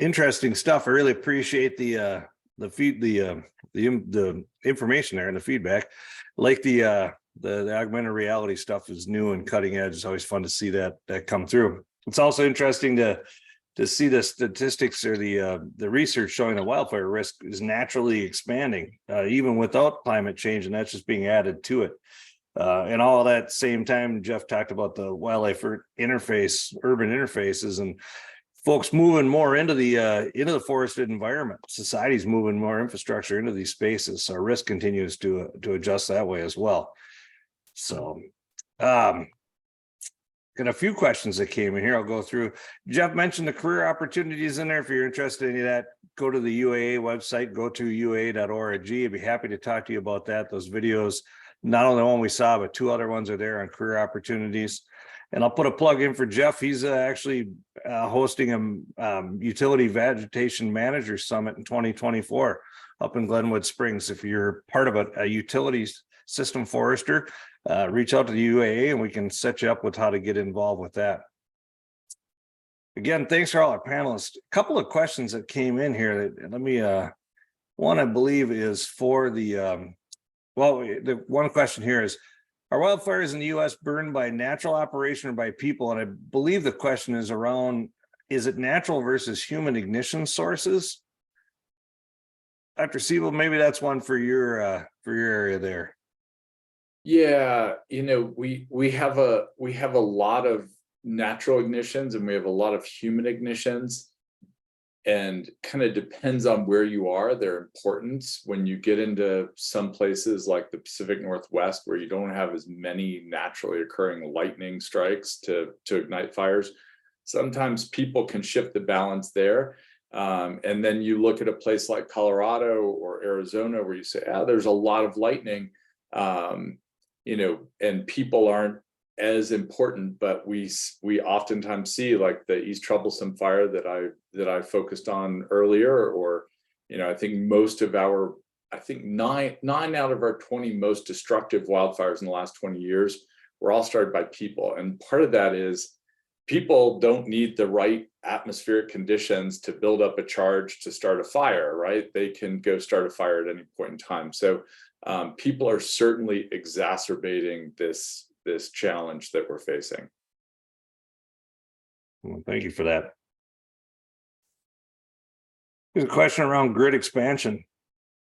Interesting stuff. I really appreciate the information there and the feedback. Like the augmented reality stuff is new and cutting edge. It's always fun to see that come through. It's also interesting to see the statistics or the research showing that wildfire risk is naturally expanding even without climate change, and that's just being added to it. And all of that same time, Jeff talked about the wildlife interface, urban interfaces, and folks moving more into the forested environment. Society's moving more infrastructure into these spaces, so our risk continues to adjust that way as well. So, got a few questions that came in here. I'll go through. Jeff mentioned the career opportunities in there. If you're interested in any of that, go to the UAA website, go to uaa.org. I'd be happy to talk to you about that. Those videos, not only the one we saw, but 2 other ones are there on career opportunities. And I'll put a plug in for Jeff. He's actually hosting a utility vegetation manager summit in 2024 up in Glenwood Springs. If you're part of a utilities system forester, reach out to the UAA and we can set you up with how to get involved with that. Again, thanks for all our panelists. A couple of questions that came in here. Let me, one I believe is for the, the one question here is, are wildfires in the U.S. burned by natural operation or by people? And I believe the question is around, is it natural versus human ignition sources? Dr. Sibold, maybe that's one for your area there. Yeah, we have a lot of natural ignitions and we have a lot of human ignitions, and kind of depends on where you are, their importance. When you get into some places like the Pacific Northwest, where you don't have as many naturally occurring lightning strikes to ignite fires, sometimes people can shift the balance there. And then you look at a place like Colorado or Arizona where you say, there's a lot of lightning, and people aren't as important, but we oftentimes see, like the East Troublesome fire that I focused on earlier, or I think nine out of our 20 most destructive wildfires in the last 20 years were all started by people. And part of that is people don't need the right atmospheric conditions to build up a charge to start a fire, right? They can go start a fire at any point in time. So people are certainly exacerbating this challenge that we're facing. Well, thank you for that. There's a question around grid expansion.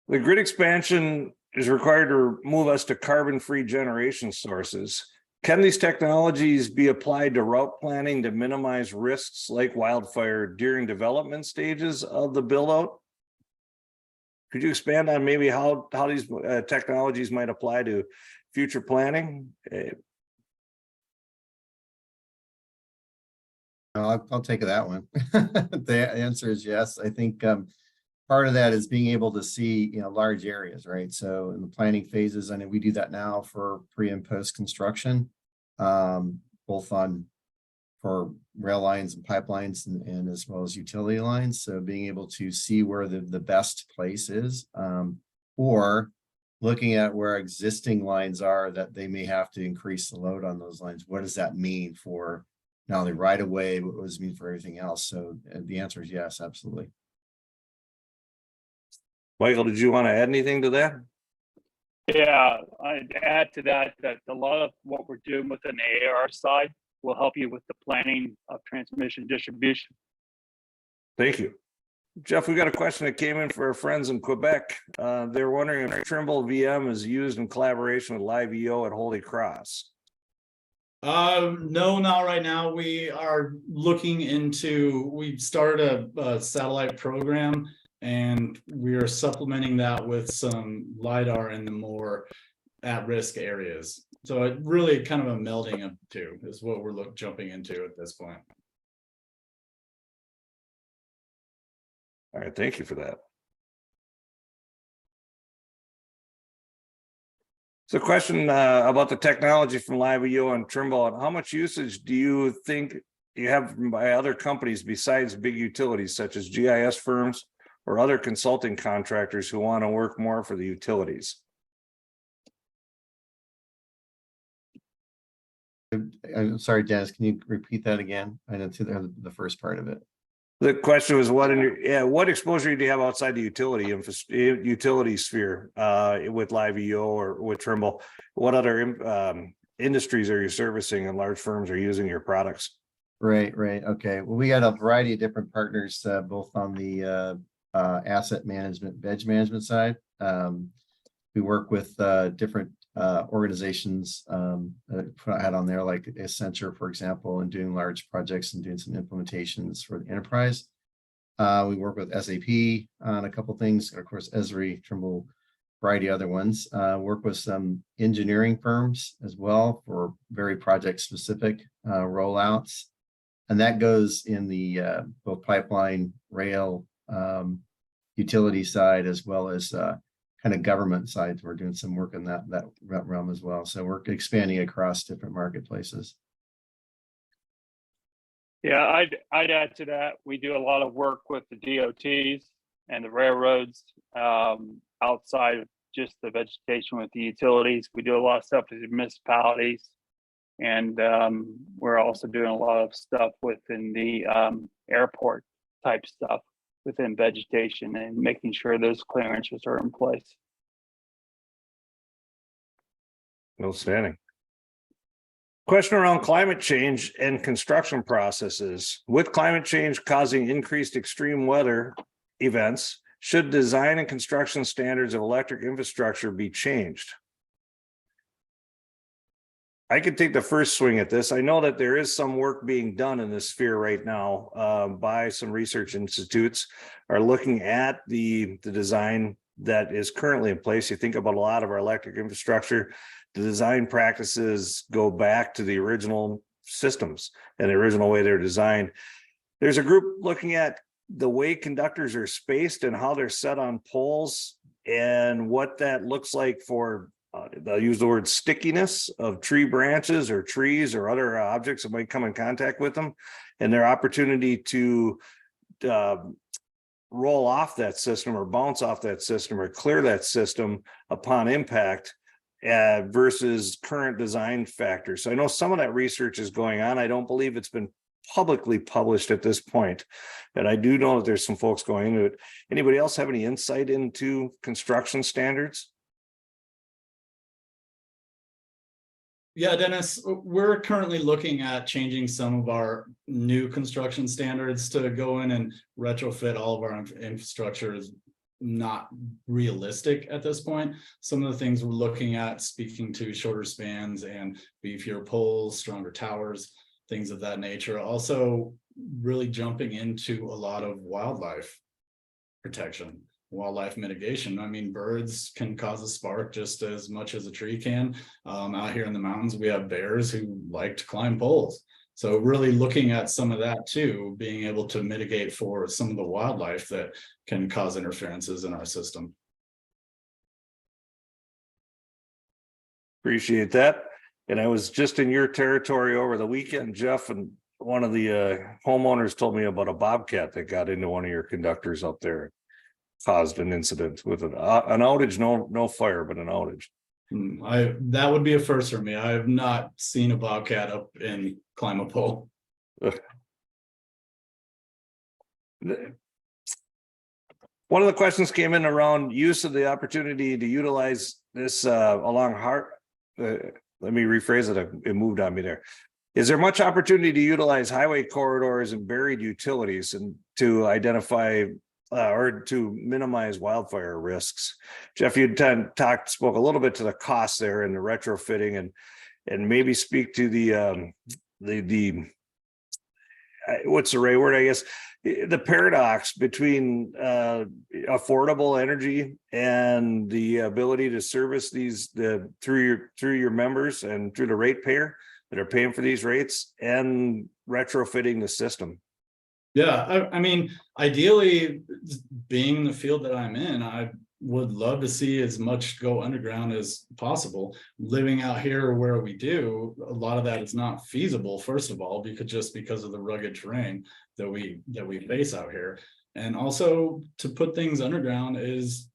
The grid expansion is required to move us to carbon-free generation sources. Can these technologies be applied to route planning to minimize risks like wildfire during development stages of the build-out? Could you expand on maybe how these technologies might apply to future planning? I'll take that one. The answer is yes. I think part of that is being able to see large areas, right? So in the planning phases, I know we do that now for pre and post construction, both for rail lines and pipelines and as well as utility lines. So being able to see where the best place is, or looking at where existing lines are that they may have to increase the load on those lines. What does that mean for not only right away, but what does it mean for everything else? So the answer is yes, absolutely. Michael, did you want to add anything to that? Yeah, I'd add to that a lot of what we're doing within the AR side will help you with the planning of transmission distribution. Thank you. Jeff, we got a question that came in for our friends in Quebec. They're wondering if Trimble VM is used in collaboration with LiveEO at Holy Cross. No, not right now. We are looking into, we've started a satellite program, and we are supplementing that with some LiDAR in the more at-risk areas. So it really kind of a melding of two is what we're jumping into at this point. All right, thank you for that. So, question about the technology from LiveEO and Trimble, and how much usage do you think you have by other companies besides big utilities such as GIS firms or other consulting contractors who want to work more for the utilities? I'm sorry, Dennis, can you repeat that again? I know the first part of it. The question was what what exposure do you have outside the utility sphere with LiveEO or with Trimble? What other industries are you servicing and large firms are using your products? Right. Okay. Well, we got a variety of different partners, both on the asset management, veg management side. We work with different organizations that I had on there, like Accenture, for example, and doing large projects and doing some implementations for the enterprise. We work with SAP on a couple things, of course, Esri, Trimble, variety of other ones. Work with some engineering firms as well for very project specific rollouts. And that goes in the both pipeline, rail, utility side, as well as kind of government sides. We're doing some work in that realm as well. So we're expanding across different marketplaces. Yeah, I'd add to that. We do a lot of work with the DOTs and the railroads outside of just the vegetation with the utilities. We do a lot of stuff with the municipalities, and we're also doing a lot of stuff within the airport type stuff within vegetation and making sure those clearances are in place. Outstanding. Question around climate change and construction processes. With climate change causing increased extreme weather events, should design and construction standards of electric infrastructure be changed? I could take the first swing at this. I know that there is some work being done in this sphere right now by some research institutes are looking at the design that is currently in place. You think about a lot of our electric infrastructure, the design practices go back to the original systems and the original way they're designed. There's a group looking at the way conductors are spaced and how they're set on poles and what that looks like for they'll use the word stickiness of tree branches or trees or other objects that might come in contact with them, and their opportunity to roll off that system or bounce off that system or clear that system upon impact versus current design factors. So I know some of that research is going on. I don't believe it's been publicly published at this point, but I do know that there's some folks going into it. Anybody else have any insight into construction standards? Yeah, Dennis, we're currently looking at changing some of our new construction standards to go in and retrofit all of our infrastructure. Is not realistic at this point. Some of the things we're looking at, speaking to shorter spans and beefier poles, stronger towers, things of that nature. Also really jumping into a lot of wildlife protection, wildlife mitigation. I mean, birds can cause a spark just as much as a tree can. Out here in the mountains, we have bears who like to climb poles. So really looking at some of that too, being able to mitigate for some of the wildlife that can cause interferences in our system. Appreciate that. And I was just in your territory over the weekend, Jeff, and one of the homeowners told me about a bobcat that got into one of your conductors up there. Caused an incident with an outage, no fire, but an outage. That would be a first for me. I have not seen a bobcat up and climb a pole. One of the questions came in around use of the opportunity to utilize this along let me rephrase it. It moved on me there. Is there much opportunity to utilize highway corridors and buried utilities and to identify or to minimize wildfire risks? Jeff, you spoke a little bit to the costs there and the retrofitting, and maybe speak to the what's the right word? I guess the paradox between affordable energy and the ability to service these through your members and through the ratepayer that are paying for these rates and retrofitting the system. Yeah, I mean, ideally, being in the field that I'm in, I would love to see as much go underground as possible. Living out here where we do, a lot of that is not feasible, first of all, because of the rugged terrain that we face out here. And also to put things underground is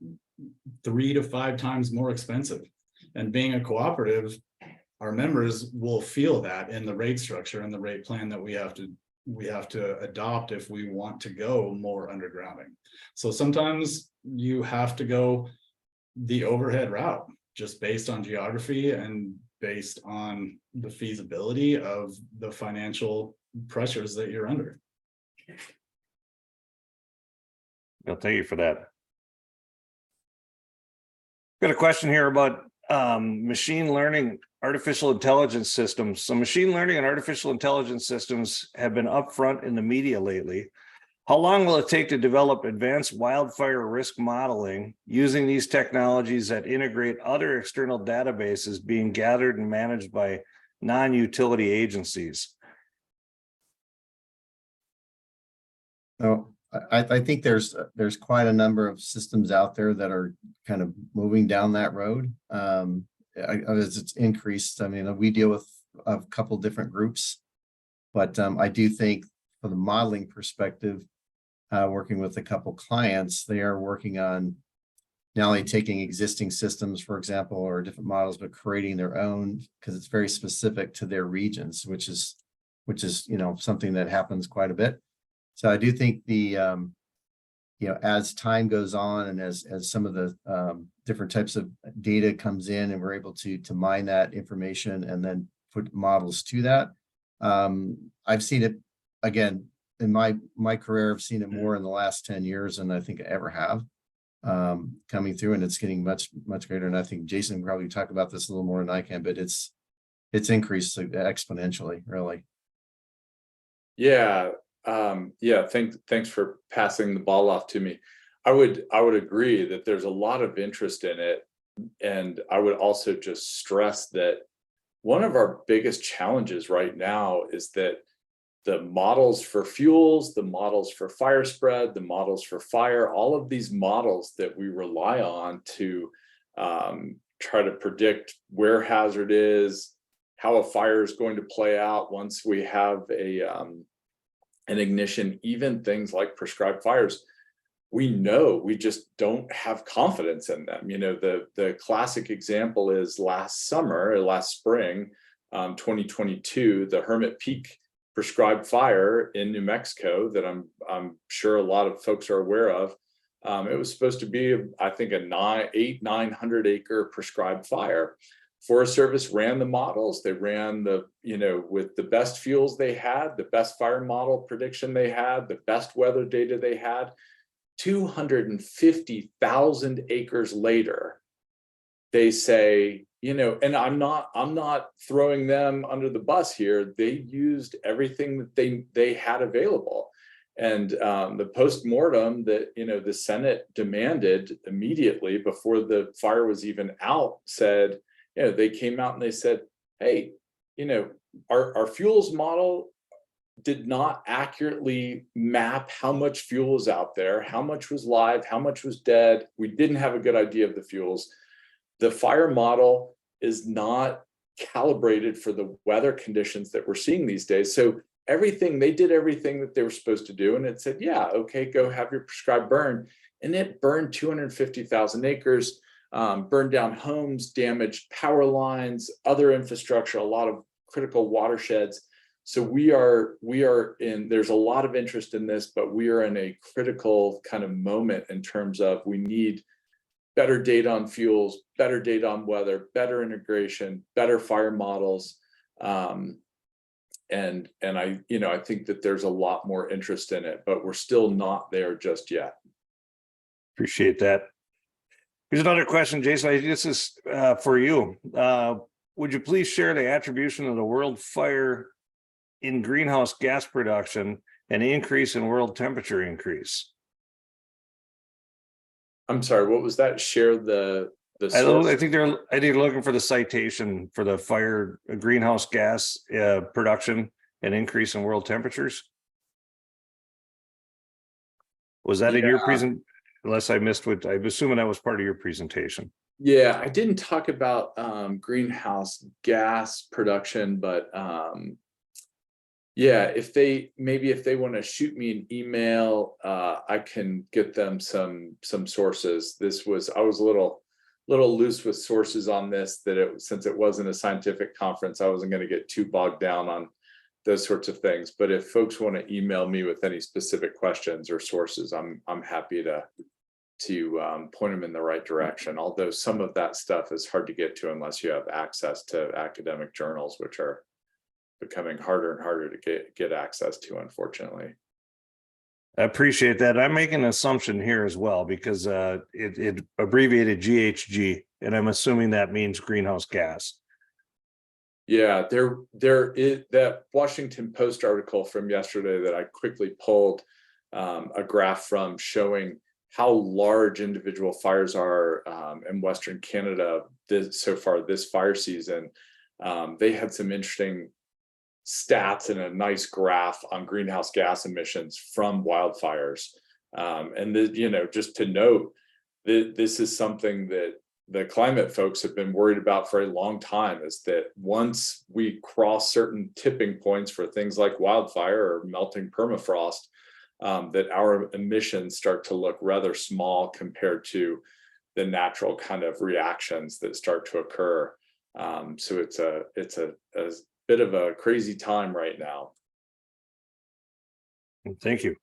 3 to 5 times more expensive. And being a cooperative, our members will feel that in the rate structure and the rate plan that we have to we have to adopt if we want to go more undergrounding. So sometimes you have to go the overhead route, just based on geography and based on the feasibility of the financial pressures that you're under. Well, thank you for that. Got a question here about machine learning, artificial intelligence systems. So machine learning and artificial intelligence systems have been upfront in the media lately. How long will it take to develop advanced wildfire risk modeling using these technologies that integrate other external databases being gathered and managed by non-utility agencies? So I think there's quite a number of systems out there that are kind of moving down that road. As it's increased, I mean, we deal with a couple different groups, but I do think from the modeling perspective, working with a couple clients, they are working on not only taking existing systems, for example, or different models, but creating their own, because it's very specific to their regions, which is something that happens quite a bit. So I do think the as time goes on and as some of the different types of data comes in and we're able to mine that information and then put models to that, I've seen it again in my career. I've seen it more in the last 10 years than I think I ever have coming through, and it's getting much greater. And I think Jason can probably talk about this a little more than I can, but it's increased exponentially, really. Yeah. Thanks for passing the ball off to me. I would agree that there's a lot of interest in it. And I would also just stress that one of our biggest challenges right now is that the models for fuels, the models for fire spread, the models for fire, all of these models that we rely on to try to predict where hazard is, how a fire is going to play out once we have an ignition, even things like prescribed fires, we know we just don't have confidence in them. The classic example is last spring, 2022, the Hermit Peak prescribed fire in New Mexico that I'm sure a lot of folks are aware of. It was supposed to be, I think, a 900 acre prescribed fire. Forest Service ran the models. They ran with the best fuels they had, the best fire model prediction they had, the best weather data they had. 250,000 acres later, they say, and I'm not throwing them under the bus here. They used everything that they had available. And the post-mortem that the Senate demanded immediately before the fire was even out said, they came out and they said, hey, our fuels model did not accurately map how much fuel is out there, how much was live, how much was dead. We didn't have a good idea of the fuels. The fire model is not calibrated for the weather conditions that we're seeing these days. So they did everything that they were supposed to do. And it said, yeah, okay, go have your prescribed burn. And it burned 250,000 acres. Burned down homes, damaged power lines, other infrastructure, a lot of critical watersheds. So there's a lot of interest in this, but we are in a critical kind of moment in terms of we need better data on fuels, better data on weather, better integration, better fire models. And I think that there's a lot more interest in it, but we're still not there just yet. Appreciate that. Here's another question, Jason. I think this is for you. Would you please share the attribution of the world fire in greenhouse gas production and the increase in world temperature increase? I'm sorry, what was that? Share the source? I think they're looking for the citation for the fire greenhouse gas production and increase in world temperatures. Was that in your presentation? Unless I missed what I'm assuming that was part of your presentation. Yeah, I didn't talk about greenhouse gas production, but if they want to shoot me an email, I can get them some sources. I was a little loose with sources on this, since it wasn't a scientific conference, I wasn't going to get too bogged down on those sorts of things. But if folks want to email me with any specific questions or sources, I'm happy to point them in the right direction. Although some of that stuff is hard to get to unless you have access to academic journals, which are becoming harder and harder to get access to, unfortunately. I appreciate that. I'm making an assumption here as well, because it abbreviated GHG, and I'm assuming that means greenhouse gas. Yeah, there is that Washington Post article from yesterday that I quickly pulled a graph from, showing how large individual fires are in Western Canada so far this fire season. They had some interesting stats and a nice graph on greenhouse gas emissions from wildfires. And just to note that this is something that the climate folks have been worried about for a long time, is that once we cross certain tipping points for things like wildfire or melting permafrost, that our emissions start to look rather small compared to the natural kind of reactions that start to occur. So it's a bit of a crazy time right now. Thank you.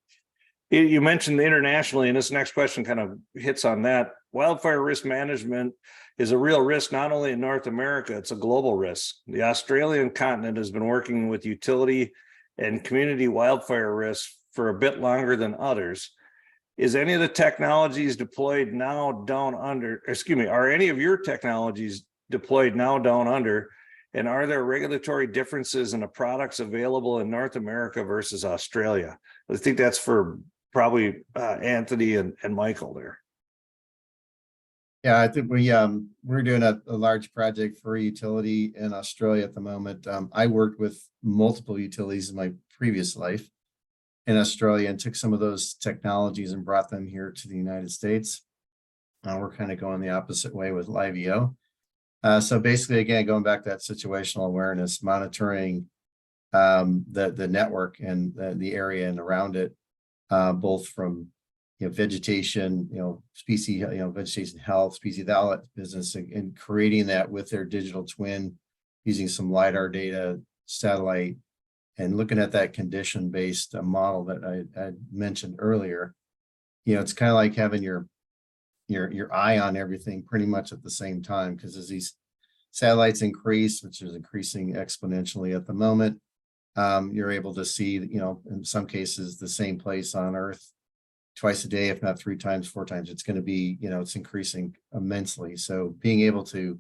You mentioned internationally, and this next question kind of hits on that. Wildfire risk management is a real risk, not only in North America, it's a global risk. The Australian continent has been working with utility and community wildfire risk for a bit longer than others. Is any of the technologies deployed now down under, are any of your technologies deployed now down under? And are there regulatory differences in the products available in North America versus Australia? I think that's for probably Anthony and Michael there. Yeah, I think we're doing a large project for a utility in Australia at the moment. I worked with multiple utilities in my previous life in Australia and took some of those technologies and brought them here to the United States. We're kind of going the opposite way with LiveEO. So basically, again, going back to that situational awareness, monitoring the network and the area and around it, both from vegetation, species, vegetation health, species business, and creating that with their digital twin, using some LiDAR data, satellite, and looking at that condition-based model that I mentioned earlier. It's kind of like having your eye on everything pretty much at the same time, because as these satellites increase, which is increasing exponentially at the moment, you're able to see, in some cases, the same place on Earth twice a day, if not 3 times, 4 times. It's going to be, it's increasing immensely. So being able to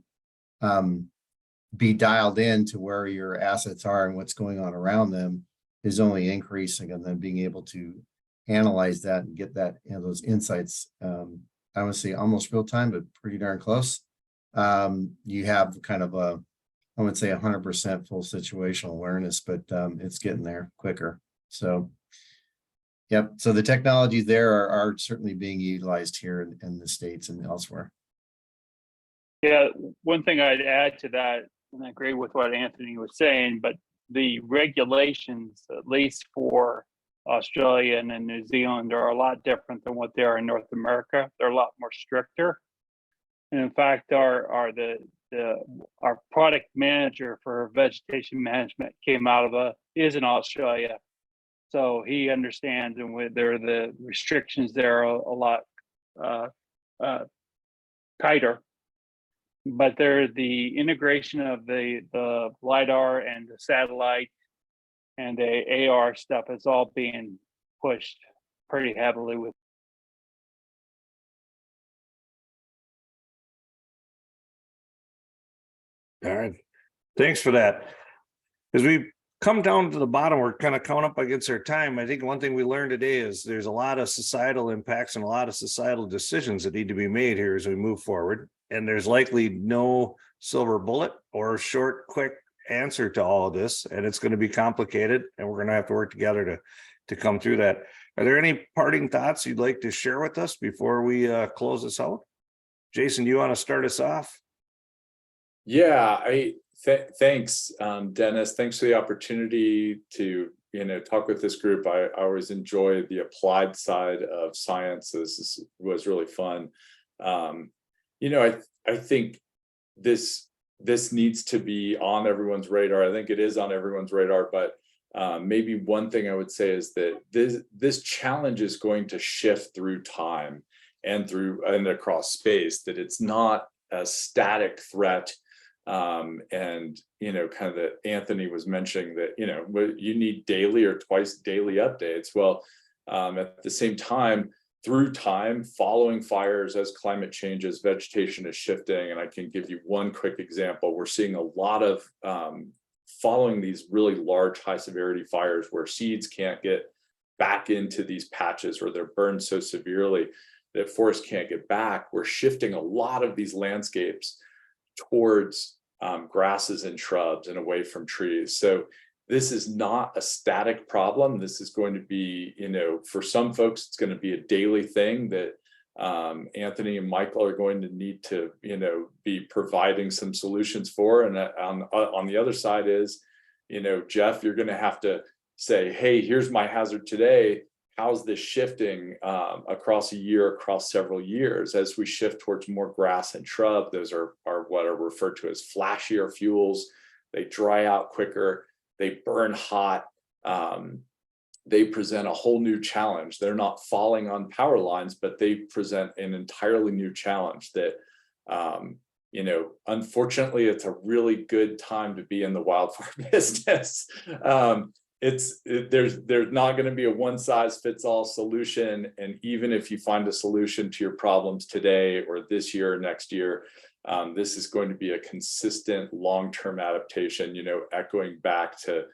be dialed in to where your assets are and what's going on around them is only increasing, and then being able to analyze that and get that, those insights, I would say almost real time, but pretty darn close. You have kind of I would say 100% full situational awareness, but it's getting there quicker. So, yep. So the technologies there are certainly being utilized here in the States and elsewhere. Yeah, one thing I'd add to that, and I agree with what Anthony was saying, but the regulations, at least for Australia and New Zealand, are a lot different than what they are in North America. They're a lot more stricter. And in fact, our product manager for vegetation management is in Australia. So he understands, and the restrictions there are a lot tighter. But the integration of the LiDAR and the satellite and the AR stuff is all being pushed pretty heavily with. All right. Thanks for that. As we come down to the bottom, we're kind of coming up against our time. I think one thing we learned today is there's a lot of societal impacts and a lot of societal decisions that need to be made here as we move forward. And there's likely no silver bullet or short, quick answer to all of this. And it's going to be complicated, and we're going to have to work together to come through that. Are there any parting thoughts you'd like to share with us before we close this out? Jason, do you want to start us off? Yeah, thanks, Dennis. Thanks for the opportunity to talk with this group. I always enjoy the applied side of science. This was really fun. I think this needs to be on everyone's radar. I think it is on everyone's radar, but maybe one thing I would say is that this challenge is going to shift through time and across space, that it's not a static threat. And, you know, kind of that Anthony was mentioning that, you know, you need daily or twice daily updates. Well, at the same time, through time, following fires as climate changes, vegetation is shifting. And I can give you one quick example. We're seeing a lot of following these really large, high severity fires where seeds can't get back into these patches, or they're burned so severely that forests can't get back. We're shifting a lot of these landscapes towards grasses and shrubs and away from trees. So this is not a static problem. This is going to be, you know, for some folks, it's going to be a daily thing that Anthony and Michael are going to need to, you know, be providing some solutions for. And on the other side is, you know, Jeff, you're going to have to say, hey, here's my hazard today. How's this shifting across a year, across several years, as we shift towards more grass and shrub? Those are what are referred to as flashier fuels. They dry out quicker. They burn hot. They present a whole new challenge. They're not falling on power lines, but they present an entirely new challenge that, you know, unfortunately, it's a really good time to be in the wildfire business. There's not going to be a one size fits all solution. And even if you find a solution to your problems today or this year or next year, this is going to be a consistent long-term adaptation, you know, echoing back to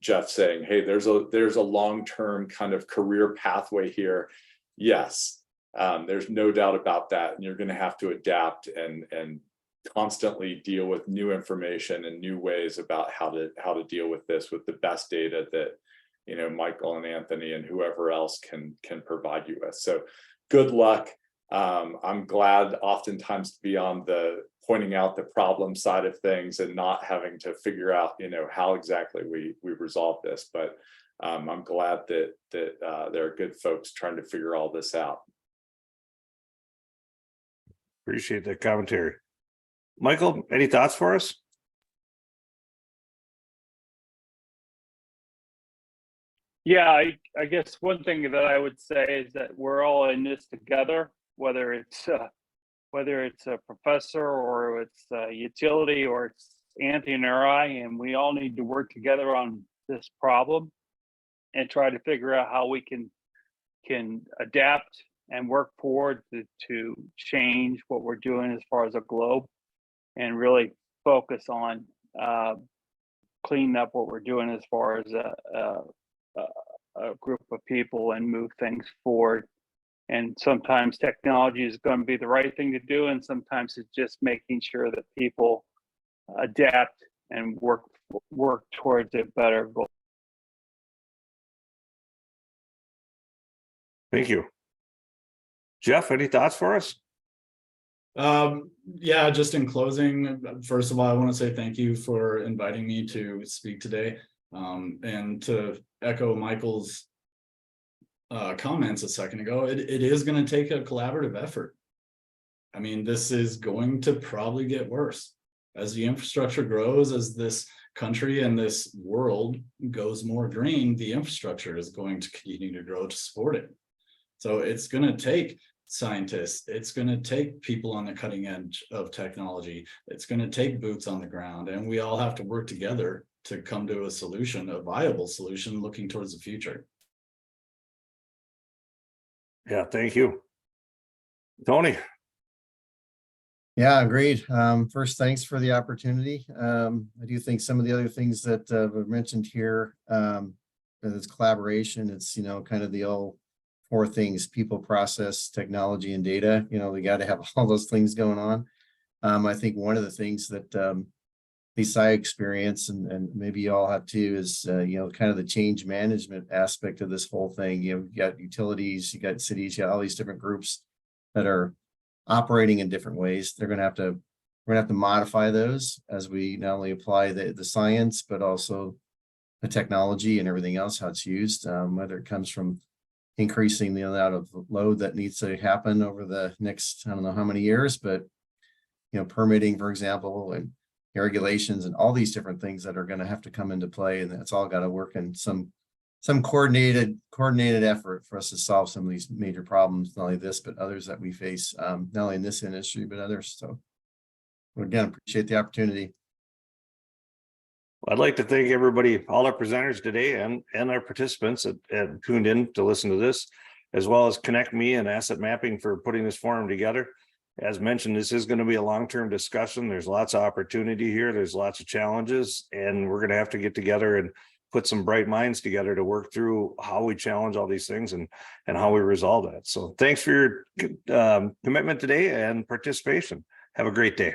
Jeff saying, hey, there's a long-term kind of career pathway here. Yes, there's no doubt about that. And you're going to have to adapt and constantly deal with new information and new ways about how to deal with this with the best data that, you know, Michael and Anthony and whoever else can provide you with. So good luck. I'm glad oftentimes to be on the pointing out the problem side of things and not having to figure out, you know, how exactly we resolve this. But I'm glad that there are good folks trying to figure all this out. Appreciate that commentary. Michael, any thoughts for us? Yeah, I guess one thing that I would say is that we're all in this together, whether it's a professor or it's a utility or it's Anthony or I, and we all need to work together on this problem and try to figure out how we can adapt and work forward to change what we're doing as far as a globe, and really focus on cleaning up what we're doing as far as a group of people and move things forward. And sometimes technology is going to be the right thing to do, and sometimes it's just making sure that people adapt and work towards a better goal. Thank you. Jeff, any thoughts for us? Yeah, just in closing, first of all, I want to say thank you for inviting me to speak today, and to echo Michael's comments a second ago. It is going to take a collaborative effort. I mean, this is going to probably get worse as the infrastructure grows, as this country and this world goes more green. The infrastructure is going to continue to grow to support it. So it's going to take scientists, it's going to take people on the cutting edge of technology, it's going to take boots on the ground, and we all have to work together to come to a solution, a viable solution looking towards the future. Yeah, thank you. Tony. Yeah, agreed. First, thanks for the opportunity. I do think some of the other things that were mentioned here, it's collaboration. It's, you know, kind of the old 4 things: people, process, technology, and data. You know, we got to have all those things going on. I think one of the things that at least I experience, and maybe you all have too, is, you know, kind of the change management aspect of this whole thing. You got utilities, you got cities, you got all these different groups that are operating in different ways. We're going to have to modify those as we not only apply the science, but also the technology and everything else, how it's used, whether it comes from increasing the amount of load that needs to happen over the next, I don't know how many years, but, you know, permitting, for example, and regulations and all these different things that are going to have to come into play. And that's all got to work in some coordinated effort for us to solve some of these major problems, not only this, but others that we face, not only in this industry, but others. So again, appreciate the opportunity. I'd like to thank everybody, all our presenters today and our participants that tuned in to listen to this, as well as Connect Me and Asset Mapping for putting this forum together. As mentioned, this is going to be a long-term discussion. There's lots of opportunity here. There's lots of challenges, and we're going to have to get together and put some bright minds together to work through how we challenge all these things and how we resolve that. So thanks for your commitment today and participation. Have a great day.